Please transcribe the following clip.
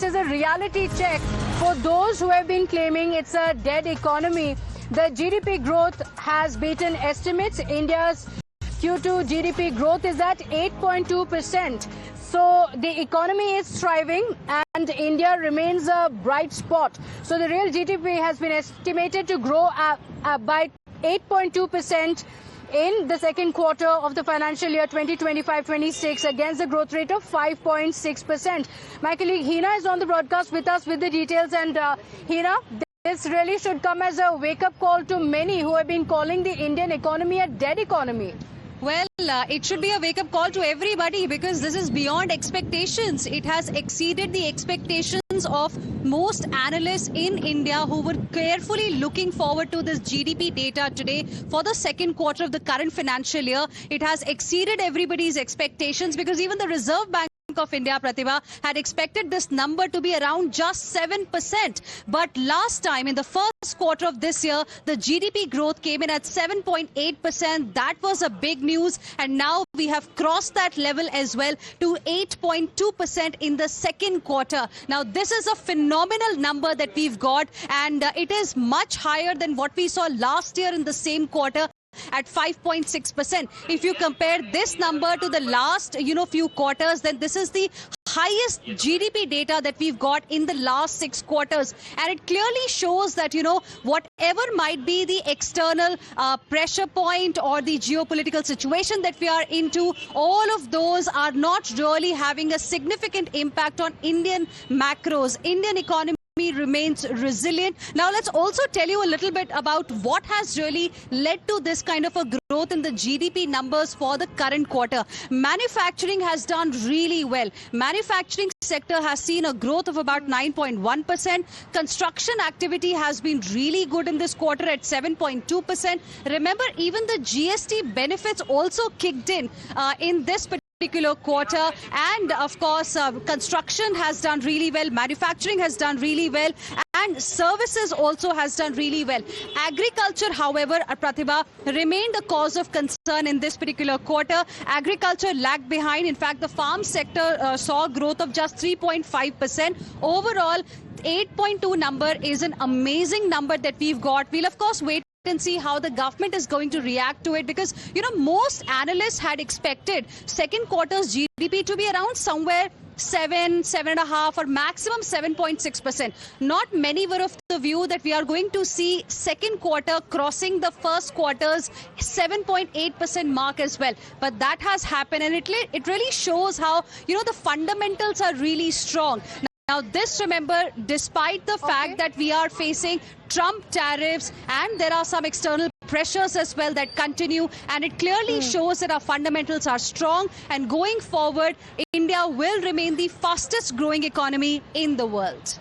is a reality check for those who have been claiming it's a dead economy. The GDP growth has beaten estimates. India's Q2 GDP growth is at 8.2%. So the economy is thriving and India remains a bright spot. So the real GDP has been estimated to grow by 8.2% in the second quarter of the financial year 2025-26 against the growth rate of 5.6%. My colleague Hina is on the broadcast with us with the details. And Hina, this really should come as a wake-up call to many who have been calling the Indian economy a dead economy. Well, it should be a wake-up call to everybody because this is beyond expectations. It has exceeded the expectations of most analysts in India who were carefully looking forward to this GDP data today for the second quarter of the current financial year. It has exceeded everybody's expectations because even the Reserve Bank of India, Pratibha, had expected this number to be around just 7%. But last time in the first quarter of this year, the GDP growth came in at 7.8%. That was a big news. And now we have crossed that level as well to 8.2% in the second quarter. Now, this is a phenomenal number that we've got, and it is much higher than what we saw last year in the same quarter at 5.6%. If you compare this number to the last, few quarters, then this is the highest GDP data that we've got in the last 6 quarters. And it clearly shows that, whatever might be the external pressure point or the geopolitical situation that we are into, all of those are not really having a significant impact on Indian macros. Indian economy remains resilient. Now, let's also tell you a little bit about what has really led to this kind of a growth in the GDP numbers for the current quarter. Manufacturing has done really well. Manufacturing sector has seen a growth of about 9.1%. Construction activity has been really good in this quarter at 7.2%. Remember, even the GST benefits also kicked in this particular quarter, and of course construction has done really well, manufacturing has done really well, and services also has done really well. Agriculture, however, Pratibha, remained a cause of concern in this particular quarter. Agriculture lagged behind. In fact, the farm sector saw growth of just 3.5%. Overall, 8.2 number is an amazing number that we've got. We'll of course wait and see how the government is going to react to it because, most analysts had expected second quarter's GDP to be around somewhere 7.5 or maximum 7.6%. Not many were of the view that we are going to see second quarter crossing the first quarter's 7.8% mark as well. But that has happened, and it really shows how, the fundamentals are really strong. Now, this, remember, despite the fact that we are facing Trump tariffs and there are some external pressures as well that continue, and it clearly shows that our fundamentals are strong, and going forward, India will remain the fastest growing economy in the world.